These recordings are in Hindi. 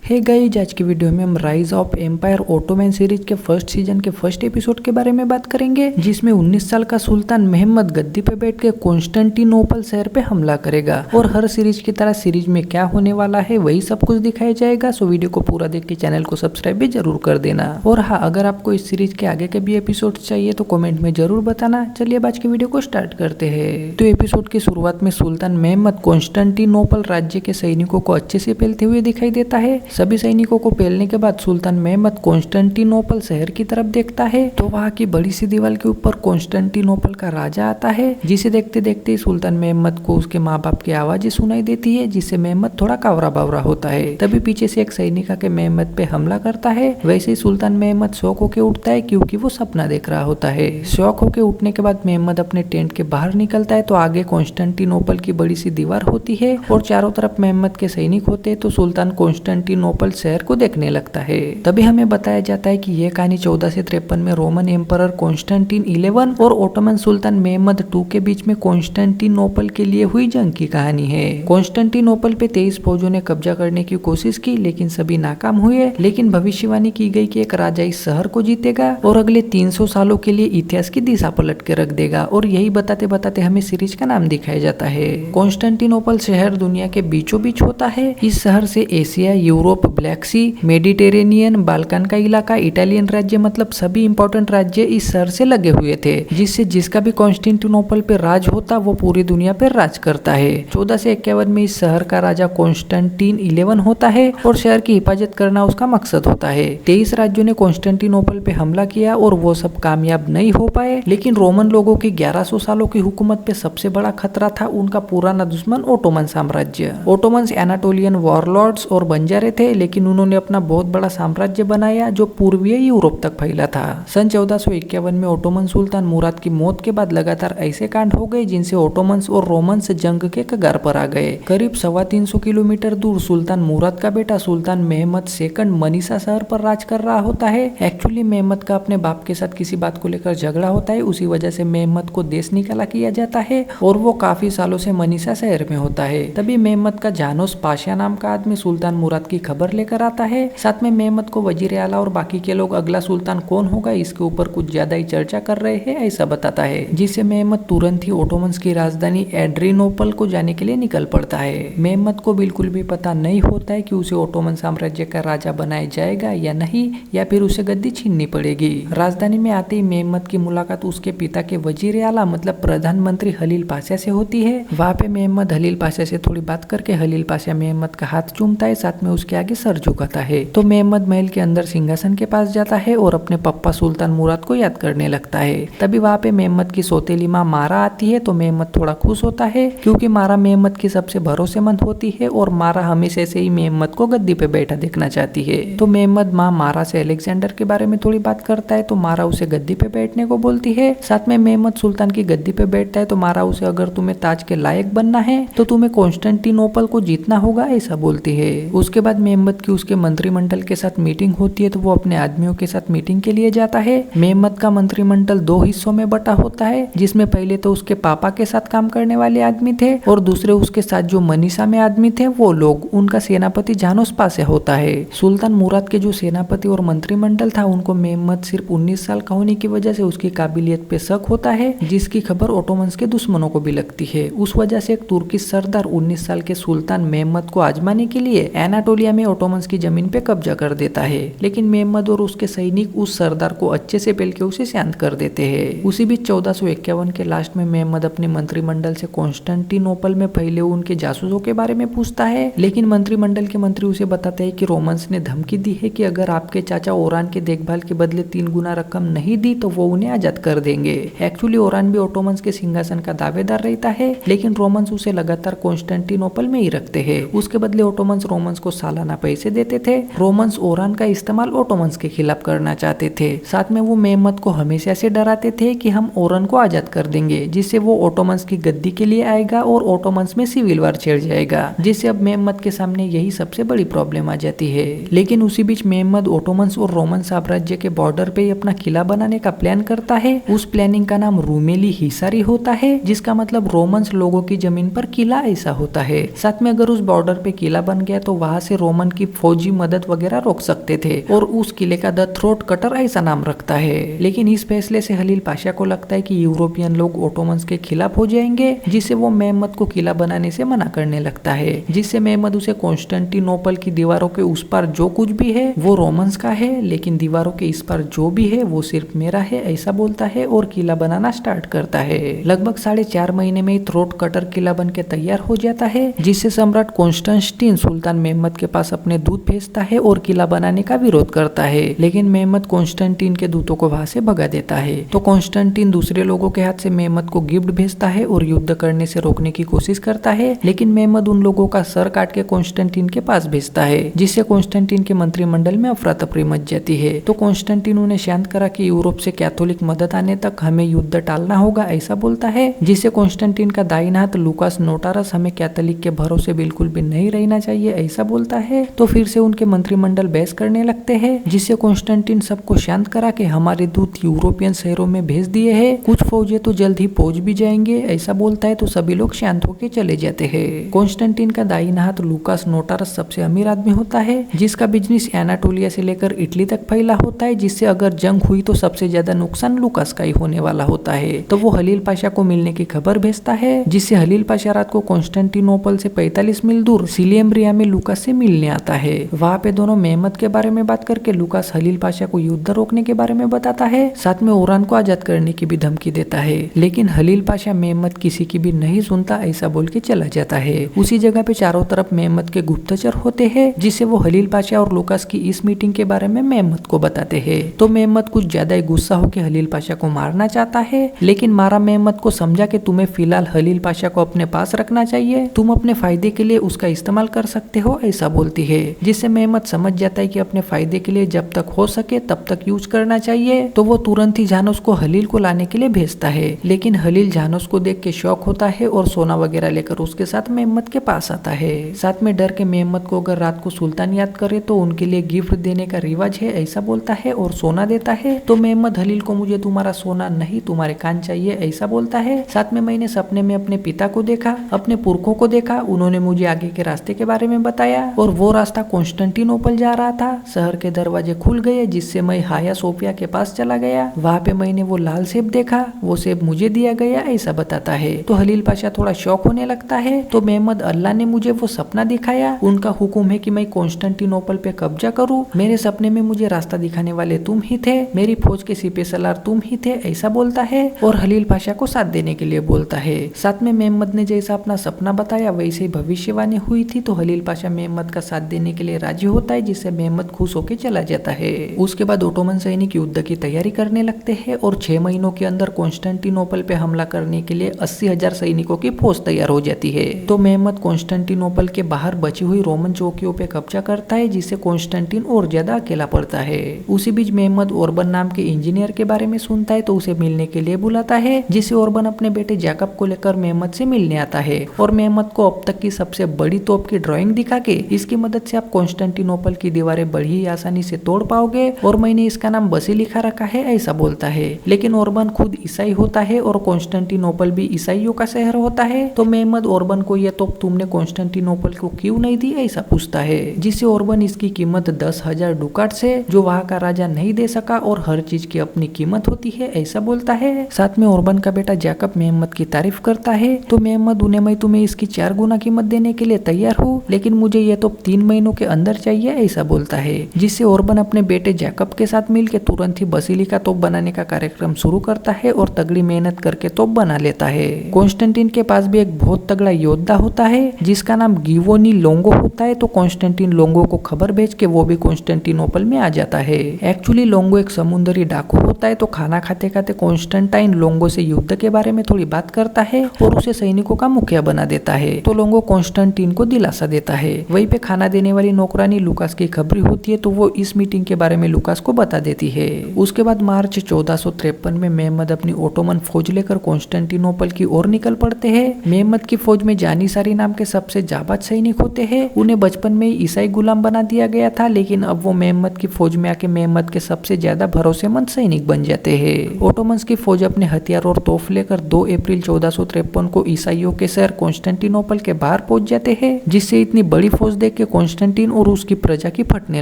हे गाइस, आज की वीडियो में हम rise of empire Ottoman series के फर्स्ट सीजन के फर्स्ट एपिसोड के बारे में बात करेंगे, जिसमें 19 साल का सुल्तान मेहमद गद्दी पे बैठ के कॉन्स्टेंटिनोपल शहर पे हमला करेगा और हर सीरीज की तरह सीरीज में क्या होने वाला है वही सब कुछ दिखाया जाएगा। सो वीडियो को पूरा देख के चैनल को सब्सक्राइब भी जरूर कर देना। और हाँ, अगर आपको इस सीरीज के आगे के भी एपिसोड चाहिए तो कॉमेंट में जरूर बताना। चलिए आज की वीडियो को स्टार्ट करते हैं। तो एपिसोड की शुरुआत में सुल्तान मेहमद कॉन्स्टेंटिनोपल राज्य के सैनिकों को अच्छे से पेलते हुए दिखाई देता है। सभी सैनिकों को पेलने के बाद सुल्तान मेहमद कॉन्स्टेंटिनोपल शहर की तरफ देखता है तो वहाँ की बड़ी सी दीवार के ऊपर कॉन्स्टेंटिनोपल का राजा आता है, जिसे देखते देखते सुल्तान मेहमद को उसके माँ बाप की आवाजें सुनाई देती है, जिससे मेहमद थोड़ा कावरा बावरा होता है। तभी पीछे से एक सैनिक आके मेहमद पे हमला करता है। वैसे ही सुल्तान मेहमद शौक होके उठता है क्योंकि वो सपना देख रहा होता है। शौक होके उठने के बाद मेहमद अपने टेंट के बाहर निकलता है तो आगे कॉन्स्टेंटिनोपल की बड़ी सी दीवार होती है और चारों तरफ मेहमद के सैनिक होते हैं। तो सुल्तान कॉन्स्टेंटिनोपल शहर को देखने लगता है। तभी हमें बताया जाता है कि यह कहानी 1453 में रोमन एम्परर कॉन्स्टेंटिन 11 और ओटोमन सुल्तान मेहमद 2 के बीच में कॉन्स्टेंटिनोपल के लिए हुई जंग की कहानी है। कॉन्स्टेंटिनोपल पे 23 फौजों ने कब्जा करने की कोशिश की, लेकिन सभी नाकाम हुए। लेकिन भविष्यवाणी की गई कि एक राजा इस शहर को जीतेगा और अगले 300 सालों के लिए इतिहास की दिशा पलट के रख देगा। और यही बताते बताते हमें सीरीज का नाम दिखाया जाता है। कॉन्स्टेंटिनोपल शहर दुनिया के बीचों बीच होता है। इस शहर से एशिया, यूरोप, ब्लैक सी, मेडिटेरेनियन, बाल्कन का इलाका, इटालियन राज्य, मतलब सभी इंपॉर्टेंट राज्य इस शहर से लगे हुए थे, जिससे जिसका भी कॉन्स्टेंटिनोपल पे राज होता वो पूरी दुनिया पे राज करता है। 1451 में इस शहर का राजा कॉन्स्टेंटिन 11 होता है और शहर की हिफाजत करना उसका मकसद होता है। 23 राज्यों ने कॉन्स्टेंटिनोपल पे हमला किया और वो सब कामयाब नहीं हो पाए। लेकिन रोमन लोगों की 1100 सालों की हुकूमत पे सबसे बड़ा खतरा था उनका पुराना दुश्मन ओटोमन साम्राज्य। ओटोमन्स एनाटोलियन वॉरलॉर्ड्स और बंजारे थे, लेकिन उन्होंने अपना बहुत बड़ा साम्राज्य बनाया जो पूर्वीय यूरोप तक फैला था। सन 1451 में ओटोमन सुल्तान मुराद की मौत के बाद लगातार ऐसे कांड हो गए जिनसे ओटोमन्स और रोमन्स जंग के कगार पर आ गए। करीब 350 किलोमीटर दूर सुल्तान मुराद का बेटा सुल्तान मेहमद II मनीसा शहर पर राज कर रहा होता है। एक्चुअली मेहमद का अपने बाप के साथ किसी बात को लेकर झगड़ा होता है, उसी वजह से मेहमद को देश निकाला किया जाता है और वो काफी सालों से मनीसा शहर में होता है। तभी मेहमद का जानोस पाशा नाम का आदमी सुल्तान मुराद की खबर लेकर आता है। साथ में मेहमद को वजीर आला और बाकी के लोग अगला सुल्तान कौन होगा इसके ऊपर कुछ ज्यादा ही चर्चा कर रहे हैं ऐसा बताता है, जिससे मेहमद तुरंत ही ओटोमन्स की राजधानी एड्रिनोपल को जाने के लिए निकल पड़ता है। मेहमद को बिल्कुल भी पता नहीं होता है कि उसे ओटोमन साम्राज्य का राजा बनाया जाएगा या नहीं, या फिर उसे गद्दी छीननी पड़ेगी। राजधानी में आते ही मेहमद की मुलाकात उसके पिता के वजीर आला मतलब प्रधानमंत्री हलील पाशा से होती है। वहाँ पे मेहमद हलील पाशा से थोड़ी बात करके हलील पाशा मेहमद का हाथ चूमता है, साथ में उसके आगे सर झुकाता है। तो मेहमद महल के अंदर सिंहासन के पास जाता है और अपने पप्पा सुल्तान मुराद को याद करने लगता है। तभी वहाँ पे मेहमद की सौतेली माँ मारा आती है तो मेहमद थोड़ा खुश होता है क्योंकि मारा मेहमद की सबसे भरोसेमंद होती है और मारा हमेशा से ही मेहमद को गद्दी पे बैठा देखना चाहती है। तो मेहमद माँ मारा से अलेक्जेंडर के बारे में थोड़ी बात करता है तो मारा उसे गद्दी पे बैठने को बोलती है। साथ में मेहमद सुल्तान की गद्दी पे बैठता है तो मारा उसे अगर तुम्हें ताज के लायक बनना है तो तुम्हें कॉन्स्टेंटिनोपल को जीतना होगा ऐसा बोलती है। उसके बाद मेहमद की उसके मंत्रिमंडल के साथ मीटिंग होती है तो वो अपने आदमियों के साथ मीटिंग के लिए जाता है। मेहमद का मंत्रिमंडल 2 हिस्सों में बटा होता है, जिसमें पहले तो उसके पापा के साथ काम करने वाले आदमी थे और दूसरे उसके साथ जो मनीषा में आदमी थे वो लोग। उनका सेनापति जानोस पासे होता है। सुल्तान मुराद के जो सेनापति और मंत्रिमंडल था उनको मेहमद सिर्फ 19 साल का होने की वजह से उसकी काबिलियत पे शक होता है, जिसकी खबर ओटोमन्स के दुश्मनों को भी लगती है। उस वजह से एक तुर्किश सरदार 19 साल के सुल्तान मेहमद को आजमाने के लिए एनाटोलिया में ओटोमन्स की जमीन पे कब्जा कर देता है। लेकिन मेहमद और उसके सैनिक उस सरदार को अच्छे से पेल के उसे शांत कर देते हैं। उसी बीच 1451 के लास्ट में मेहमद अपने मंत्रिमंडल से कॉन्स्टेंटिनोपल में फैले उनके जासूसों के बारे में पूछता है, लेकिन मंत्रिमंडल के मंत्री उसे बताते हैं कि रोमन्स ने धमकी दी है कि अगर आपके चाचा ओरान के देखभाल के बदले 3 गुना रकम नहीं दी तो वो उन्हें आजाद कर देंगे। एक्चुअली ओरान भी ओटोमन्स के सिंहासन का दावेदार रहता है, लेकिन रोमन्स उसे लगातार कॉन्स्टेंटिनोपल में ही रखते हैं। उसके बदले ओटोमन्स रोमन्स को सालाना पैसे देते थे। रोमन्स ओरान का इस्तेमाल ओटोमन्स के खिलाफ करना चाहते थे। साथ में वो मेहमद को हमेशा से डराते थे कि हम ओरान को आजाद कर देंगे, जिससे वो ओटोमन्स की गद्दी के लिए आएगा और ओटोमन्स में सिविल वार छिड़ जाएगा, जिससे अब मेहमद के सामने यही सबसे बड़ी प्रॉब्लम आ जाती है। लेकिन उसी बीच मेहमद ओटोमन्स और रोमन साम्राज्य के बॉर्डर पे अपना किला बनाने का प्लान करता है। उस प्लानिंग का नाम रूमेली हिसारी होता है, जिसका मतलब रोमन्स लोगों की जमीन पर किला ऐसा होता है। साथ में अगर उस बॉर्डर पे किला बन गया तो वहां से रोमन की फौजी मदद वगैरह रोक सकते थे और उस किले का द थ्रोट कटर ऐसा नाम रखता है। लेकिन इस फैसले से हलील पाशा को लगता है कि यूरोपियन लोग ओटोमन्स के खिलाफ हो जाएंगे, जिससे वो मेहमद को किला बनाने से मना करने लगता है, जिससे मेहमद उसे कॉन्स्टेंटिनोपल की दीवारों के उस पार जो कुछ भी है वो रोमन्स का है, लेकिन दीवारों के इस पार जो भी है वो सिर्फ मेरा है ऐसा बोलता है और किला बनाना स्टार्ट करता है। लगभग 4.5 महीने में ही थ्रोट कटर किला बन के तैयार हो जाता है, जिससे सम्राट कॉन्स्टेंटाइन सुल्तान मेहमद के पास अपने दूत भेजता है और किला बनाने का विरोध करता है। लेकिन मेहमद कॉन्स्टेंटाइन के दूतों को वहां से भगा देता है। तो कॉन्स्टेंटाइन दूसरे लोगों के हाथ से मेहमद को गिफ्ट भेजता है और युद्ध करने से रोकने की कोशिश करता है, लेकिन मेहमद उन लोगों का सर काट के कॉन्स्टेंटाइन के पास भेजता है, जिससे कॉन्स्टेंटाइन के मंत्रिमंडल में अफरा तफरी मच जाती है। तो कॉन्स्टेंटाइन उन्हें शांत करा कि यूरोप से कैथोलिक मदद आने तक हमें युद्ध टालना होगा ऐसा बोलता है, जिससे कॉन्स्टेंटाइन का दाहिना हाथ लुकास नोटारस हमें कैथोलिक के भरोसे बिल्कुल भी नहीं रहना चाहिए ऐसा बोलता है। तो फिर से उनके मंत्रिमंडल बहस करने लगते हैं, जिससे कॉन्स्टेंटाइन सबको शांत करा के हमारे दूत यूरोपियन शहरों में भेज दिए हैं, कुछ फौजें तो जल्द ही पहुंच भी जाएंगे ऐसा बोलता है। तो सभी लोग शांत होकर चले जाते हैं। कॉन्स्टेंटाइन का दाहिना हाथ लुकास नोटारस सबसे अमीर आदमी होता है, जिसका बिजनेस एनाटोलिया से लेकर इटली तक फैला होता है, जिससे अगर जंग हुई तो सबसे ज्यादा नुकसान लुकास का ही होने वाला होता है। तो वो हलील पाशा को मिलने की खबर भेजता है, जिससे हलील पाशा रात को कॉन्स्टेंटिनोपल से 45 मील दूर सिलियम्ब्रिया में लुकास से मिलने आता है। वहाँ पे दोनों मेहमद के बारे में बात करके लुकास हलील पाशा को युद्ध रोकने के बारे में बताता है, साथ में ओरान को आजाद करने की भी धमकी देता है। लेकिन हलील पाशा मेहमद किसी की भी नहीं सुनता ऐसा बोल के चला जाता है। उसी जगह पे चारों तरफ मेहमद के गुप्तचर होते हैं, जिससे वो हलील पाशा और लुकास की इस मीटिंग के बारे में मेहमद को बताते हैं। तो मेहमद कुछ ज्यादा ही गुस्सा होकर हलील पाशा को मारना चाहता है, लेकिन मारा मेहमद को समझा कि तुम्हें फिलहाल हलील पाशा को अपने पास रखना चाहिए, तुम अपने फायदे के लिए उसका इस्तेमाल कर सकते हो ऐसा बोलती है, जिससे मेहमद समझ जाता है कि अपने फायदे के लिए जब तक हो सके तब तक यूज करना चाहिए। तो वो तुरंत ही जानोस को हलील को लाने के लिए भेजता है, लेकिन हलील जानोस को देख के शौक होता है और सोना वगैरह लेकर उसके साथ मेहमद के पास आता है। साथ में डर के मेहमद को अगर रात को सुल्तान याद करे तो उनके लिए गिफ्ट देने का रिवाज है ऐसा बोलता है और सोना देता है। तो मेहमद हलील को मुझे तुम्हारा सोना नहीं तुम्हारे कान चाहिए ऐसा बोलता है। साथ में मैंने सपने में अपने पिता को देखा, अपने पुरखों को देखा, उन्होंने मुझे आगे के रास्ते के बारे में बताया और वो रास्ता कॉन्स्टेंटिनोपल जा रहा था। शहर के दरवाजे खुल गए, जिससे मैं हाया सोफिया के पास चला गया। वहाँ पे मैंने वो लाल सेब देखा, वो सेब मुझे दिया गया ऐसा बताता है। तो हलील पाशा थोड़ा शौक होने लगता है। तो मेहमद अल्लाह ने मुझे वो सपना दिखाया, उनका हुक्म है कि मैं कॉन्स्टेंटिनोपल पे कब्जा करूं। मेरे सपने में मुझे रास्ता दिखाने वाले तुम ही थे, मेरी फौज के सिपह सलार तुम ही थे ऐसा बोलता है और हलील पाशा को साथ देने के लिए बोलता है। साथ में मेहमद ने जैसा अपना सपना बताया वैसे ही भविष्यवाणी हुई थी। तो हलील पाशा मेहमद का साथ देने के लिए राजी होता है, जिससे मेहमद खुश होकर चला जाता है। उसके बाद ओटोमन सैनिक युद्ध की तैयारी करने लगते हैं और 6 महीनों के अंदर कॉन्स्टेंटिनोपल पे हमला करने के लिए 80,000 सैनिकों की फौज तैयार हो जाती है। तो मेहमद कॉन्स्टेंटिनोपल के बाहर बची हुई रोमन चौकियों पे कब्जा करता है, जिससे कॉन्स्टेंटिन और ज्यादा अकेला पड़ता है। उसी बीच मेहमद ओरबन नाम के इंजीनियर के बारे में सुनता है, तो उसे मिलने के लिए बुलाता है, जिससे ओरबन अपने बेटे जैकब को लेकर मेहमद से मिलने आता है और मेहमद को अब तक की सबसे बड़ी तोप की ड्राइंग दिखा के इसकी मदद से आप कॉन्स्टेंटिनोपल की दीवारें बड़ी ही आसानी से तोड़ पाओगे और मैंने इसका नाम बसिलिका रखा है ऐसा बोलता है। लेकिन ओरबन खुद ईसाई होता है और कॉन्स्टेंटिनोपल भी ईसाइयों का शहर होता है। तो मेहमद ओरबन को यह तोप तुमने कॉन्स्टेंटिनोपल को क्यों नहीं दी ऐसा पूछता है, जिससे ओरबन इसकी कीमत 10,000 डुकाट्स है, जो वहाँ का राजा नहीं दे सका और हर चीज की अपनी कीमत होती है ऐसा बोलता है। साथ में ओरबन का बेटा जैकब मेहमद की तारीफ करता है। तो मेहमद उन्हें मैं तुम्हें इसकी 4 गुना कीमत देने के लिए तैयार हूँ, लेकिन मुझे यह तोप 3 महीनों के अंदर चाहिए ऐसा बोलता है, जिससे ओरबन अपने बेटे जैकब के साथ मिलकर तुरंत ही बसिलिका तोप बनाने का कार्यक्रम शुरू करता है और तगड़ी मेहनत करके तोप बना लेता है। कॉन्स्टेंटिन के पास भी एक बहुत तगड़ा योद्धा होता है जिसका नाम गिवोनी लोंगो होता है। तो कॉन्स्टेंटिन लोंगो को खबर भेज के वो भी कॉन्स्टेंटिनोपल में आ जाता है। एक्चुअली लोंगो एक समुद्री डाकू होता है। तो खाना खाते खाते कॉन्स्टेंटाइन लोंगो से युद्ध के बारे में थोड़ी बात करता है और उसे सैनिकों का मुखिया बना देता है। तो लोंगो कॉन्स्टेंटिन को दिलासा देता है। वहीं पे खाना देने वाली नौकरानी लुकास की खबरी होती है, तो वो इस मीटिंग के बारे में लुकास को बता देती है। उसके बाद मार्च 1453 में मेहमद अपनी ओटोमन फौज लेकर कॉन्स्टेंटिनोपल की ओर निकल पड़ते हैं। मेहमद की फौज में जानिसारी नाम के सबसे जाबाज सैनिक होते हैं। उन्हें बचपन में ही ईसाई गुलाम बना दिया गया था, लेकिन अब वो मेहमद की फौज में आके मेहमद के सबसे ज्यादा भरोसेमंद सैनिक बन जाते हैं। ओटोमन्स की फौज अपने हथियार और तोफ लेकर 2 अप्रैल 1453 को ईसाइयों के शहर कॉन्स्टेंटिनोपल के बाहर पहुंच जाते हैं, जिससे इतनी बड़ी फौज देख के के कॉन्स्टेंटीन और उसकी प्रजा की फटने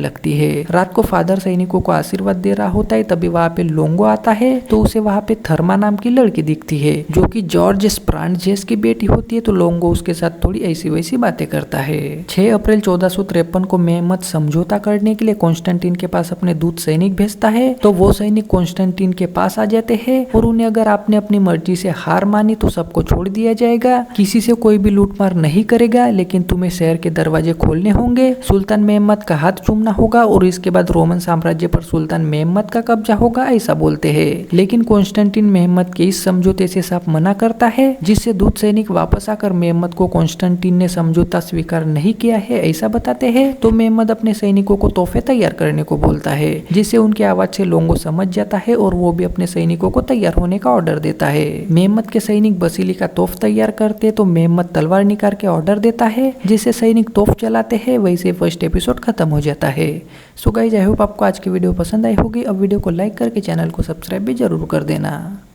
लगती है। रात को फादर सैनिकों को आशीर्वाद दे रहा होता है, तभी वहाँ पे लोंगो आता है तो उसे वहाँ पे थर्मा नाम की लड़की दिखती है जो कि जॉर्ज स्प्रांडजेस की बेटी होती है। तो लोंगो उसके साथ थोड़ी ऐसी वैसी बातें करता है। 6 अप्रैल 1453 को मेहमद समझौता करने के लिए कॉन्स्टेंटीन के पास अपने दूत सैनिक भेजता है। तो वो सैनिक कॉन्स्टेंटीन के पास आ जाते हैं और उन्हें अगर आपने अपनी मर्जी से हार मानी तो सबको छोड़ दिया जाएगा, किसी से कोई भी लूटमार नहीं करेगा, लेकिन तुम्हें शहर के दरवाजे खोलने होंगे, सुल्तान मेहमद का हाथ चूमना होगा और इसके बाद रोमन साम्राज्य पर सुल्तान मेहमद का कब्जा होगा, ऐसा बोलते हैं। लेकिन कॉन्स्टेंटीन मेहमद के इस समझौते से साफ मना करता है, जिससे दूत सैनिक वापस आकर मेहमद को कॉन्स्टेंटीन ने समझौता स्वीकार नहीं किया है ऐसा बताते हैं। तो मेहमद अपने सैनिकों को तोहफे तैयार करने को बोलता है, जिससे उनकी आवाज से लोंगो समझ जाता है और वो भी अपने सैनिकों को तैयार होने का ऑर्डर देता है। मेहमद के सैनिक बसीलिका तोफ तैयार करते तो मेहमद तलवार निकाल के ऑर्डर देता है, जिससे सैनिक तोफ चलाते हैं। वैसे फर्स्ट एपिसोड खत्म हो जाता है। सो गाइस, आई होप आपको आज की वीडियो पसंद आई होगी। अब वीडियो को लाइक करके चैनल को सब्सक्राइब भी जरूर कर देना।